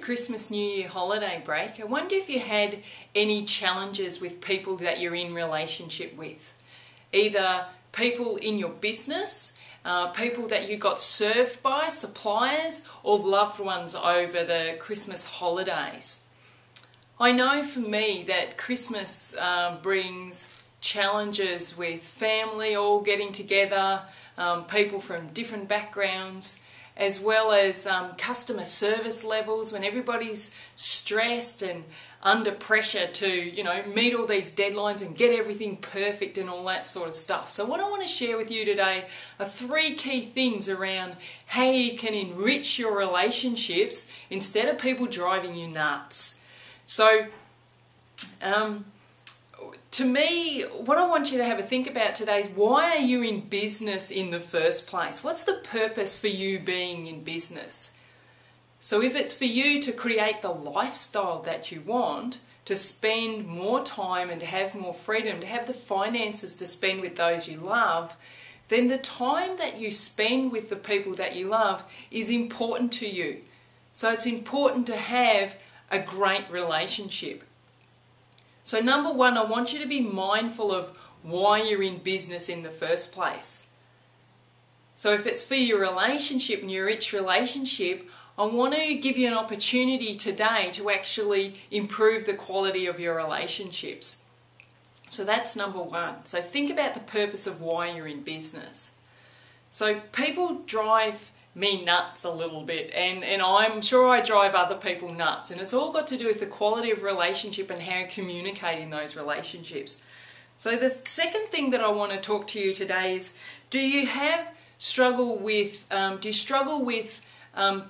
Christmas New Year holiday break, I wonder if you had any challenges with people that you're in relationship with. Either people in your business, people that you got served by, suppliers, or loved ones over the Christmas holidays. I know for me that Christmas brings challenges with family all getting together, people from different backgrounds, as well as customer service levels when everybody's stressed and under pressure to, meet all these deadlines and get everything perfect and all that sort of stuff. So what I want to share with you today are 3 key things around how you can enrich your relationships instead of people driving you nuts. So, to me, what I want you to have a think about today is, why are you in business in the first place? What's the purpose for you being in business? So if it's for you to create the lifestyle that you want, to spend more time and to have more freedom, to have the finances to spend with those you love, then the time that you spend with the people that you love is important to you. So it's important to have a great relationship. So number 1, I want you to be mindful of why you're in business in the first place. So if it's for your relationship and your rich relationship, I want to give you an opportunity today to actually improve the quality of your relationships. So that's number 1. So think about the purpose of why you're in business. So people drive me nuts a little bit, and I'm sure I drive other people nuts, and it's all got to do with the quality of relationship and how you communicate in those relationships. So the second thing that I want to talk to you today is, do you struggle with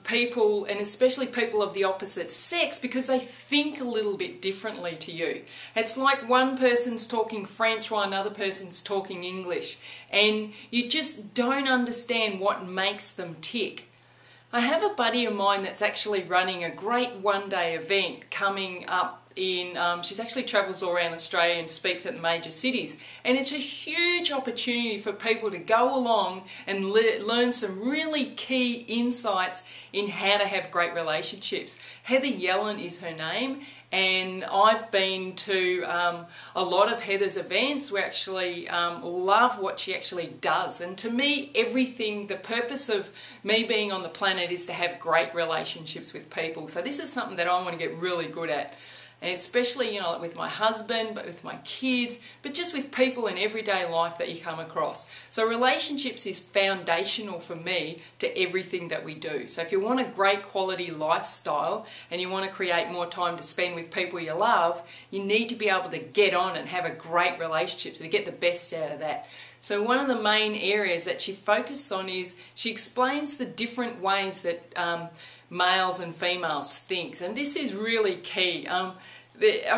people, and especially people of the opposite sex, because they think a little bit differently to you? It's like one person's talking French while another person's talking English, and you just don't understand what makes them tick. I have a buddy of mine that's actually running a great one-day event coming up in, she actually travels all around Australia and speaks at major cities, and it's a huge opportunity for people to go along and learn some really key insights in how to have great relationships. Heather Yellen is her name, and I've been to a lot of Heather's events. We actually love what she actually does, and to me, the purpose of me being on the planet is to have great relationships with people. So this is something that I want to get really good at. And especially, with my husband, but with my kids, but just with people in everyday life that you come across. So relationships is foundational for me to everything that we do. So if you want a great quality lifestyle and you want to create more time to spend with people you love, you need to be able to get on and have a great relationship to get the best out of that. So one of the main areas that she focuses on is, she explains the different ways that males and females think, and this is really key. I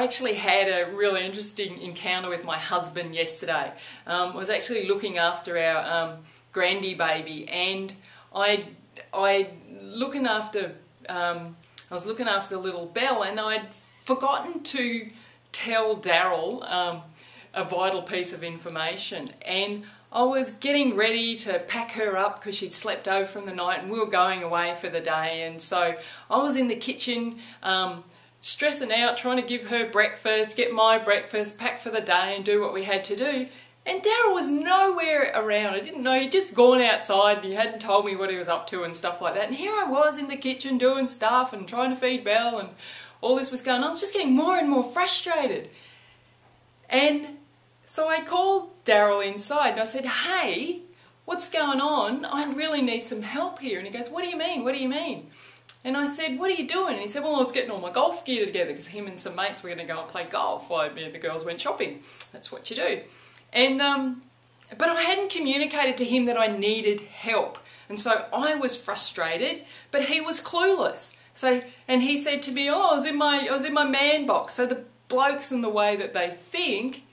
actually had a really interesting encounter with my husband yesterday. I was actually looking after our Grandy baby, and I was looking after little Belle, and I'd forgotten to tell Daryl a vital piece of information, and I was getting ready to pack her up because she'd slept over from the night and we were going away for the day. And so I was in the kitchen stressing out, trying to give her breakfast, get my breakfast, pack for the day and do what we had to do. And Daryl was nowhere around. I didn't know, he'd just gone outside and he hadn't told me what he was up to and stuff like that. And here I was in the kitchen doing stuff and trying to feed Belle, and all this was going on. I was just getting more and more frustrated. And so I called Daryl inside and I said, "Hey, what's going on? I really need some help here." And he goes, "What do you mean? What do you mean?" And I said, "What are you doing?" And he said, "Well, I was getting all my golf gear together because him and some mates were going to go and play golf while me and the girls went shopping. That's what you do." And but I hadn't communicated to him that I needed help. And so I was frustrated, but he was clueless. And he said to me, "Oh, I was in my man box." So the blokes and the way that they think,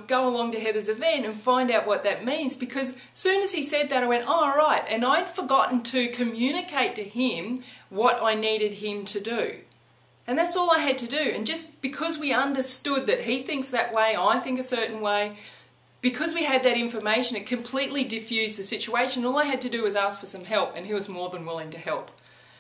go along to Heather's event and find out what that means, because as soon as he said that I went, "Oh, right," and I'd forgotten to communicate to him what I needed him to do. And that's all I had to do. And just because we understood that he thinks that way, I think a certain way, because we had that information, it completely diffused the situation. All I had to do was ask for some help, and he was more than willing to help.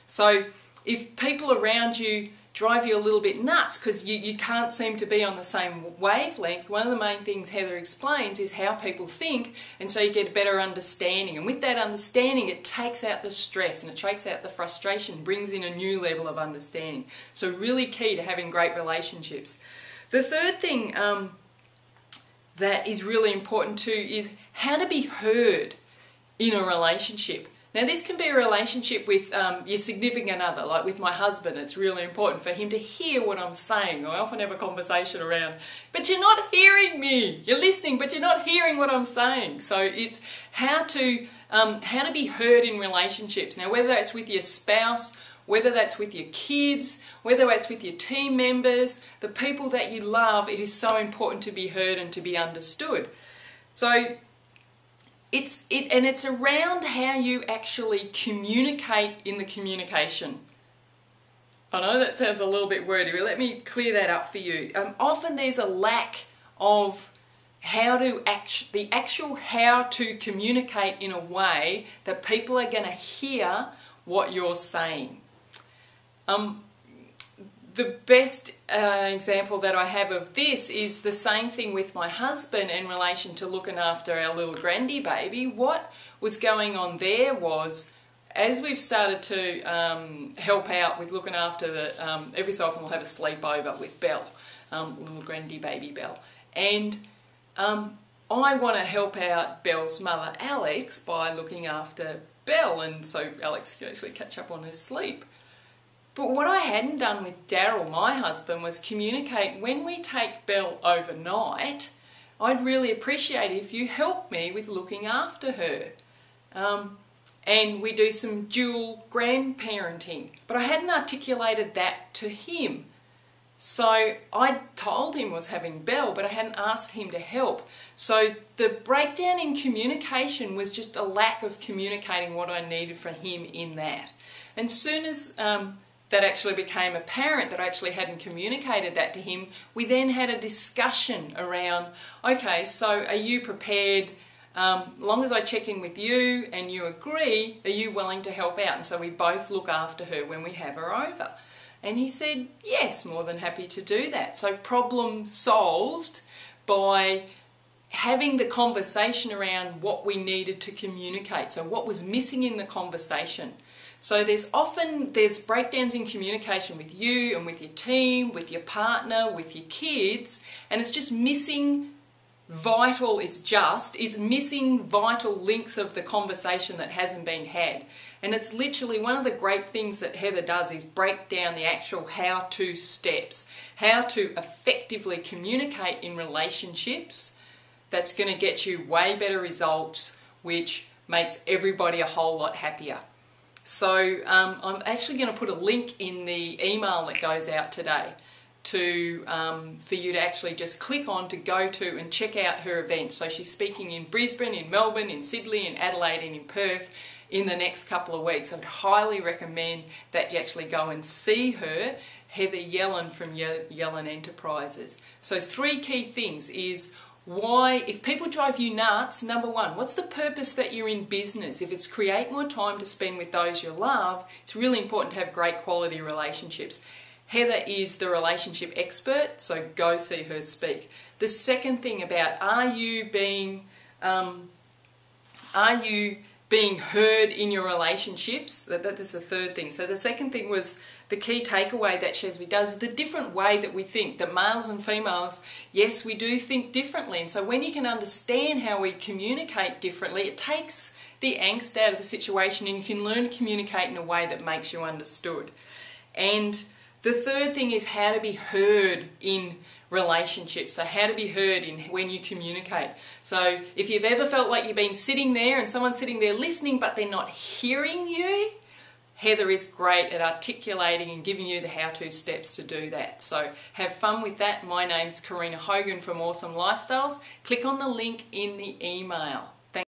So if people around you drive you a little bit nuts because you can't seem to be on the same wavelength, one of the main things Heather explains is how people think, and so you get a better understanding. And with that understanding, it takes out the stress and it takes out the frustration, brings in a new level of understanding. So really key to having great relationships. The third thing that is really important too is how to be heard in a relationship. Now this can be a relationship with your significant other, like with my husband. It's really important for him to hear what I'm saying. I often have a conversation around, but you're not hearing me. You're listening, but you're not hearing what I'm saying. So it's how to be heard in relationships. Now whether that's with your spouse, whether that's with your kids, whether that's with your team members, the people that you love, it is so important to be heard and to be understood. So it's around how you actually communicate in the communication. I know that sounds a little bit wordy, but let me clear that up for you. Often there's a lack of the actual how to communicate in a way that people are going to hear what you're saying. The best example that I have of this is the same thing with my husband in relation to looking after our little Grandy baby. What was going on there was, as we've started to help out with looking after every so often we'll have a sleepover with Belle, little Grandy baby Belle. And I want to help out Belle's mother Alex by looking after Belle, and so Alex can actually catch up on her sleep. But what I hadn't done with Daryl, my husband, was communicate when we take Belle overnight. I'd really appreciate it if you help me with looking after her. And we do some dual grandparenting. But I hadn't articulated that to him. So I told him I was having Belle, but I hadn't asked him to help. So the breakdown in communication was just a lack of communicating what I needed for him in that. And soon as that actually became apparent that I actually hadn't communicated that to him, we then had a discussion around, okay, so are you prepared, long as I check in with you and you agree, are you willing to help out? And so we both look after her when we have her over. And he said, yes, more than happy to do that. So problem solved by having the conversation around what we needed to communicate. So what was missing in the conversation. So there's breakdowns in communication with you and with your team, with your partner, with your kids, and it's just missing it's missing vital links of the conversation that hasn't been had. And it's literally one of the great things that Heather does is break down the actual how-to steps, how to effectively communicate in relationships that's going to get you way better results, which makes everybody a whole lot happier. So I'm actually going to put a link in the email that goes out today for you to actually just click on to go to and check out her events. So she's speaking in Brisbane, in Melbourne, in Sydney, in Adelaide and in Perth in the next couple of weeks. I'd highly recommend that you actually go and see her, Heather Yellen from Yellen Enterprises. So 3 key things is why, if people drive you nuts, number 1, what's the purpose that you're in business? If it's create more time to spend with those you love, it's really important to have great quality relationships. Heather is the relationship expert, so go see her speak. The second thing about are you being heard in your relationships? That's the third thing. So the second thing was the key takeaway that Shesby does, the different way that we think, that males and females, yes, we do think differently. And so when you can understand how we communicate differently, it takes the angst out of the situation and you can learn to communicate in a way that makes you understood. And the third thing is how to be heard in relationships. So how to be heard when you communicate. So if you've ever felt like you've been sitting there and someone's sitting there listening but they're not hearing you, Heather is great at articulating and giving you the how-to steps to do that. So have fun with that. My name's Karina Hogan from Awesome Lifestyles. Click on the link in the email.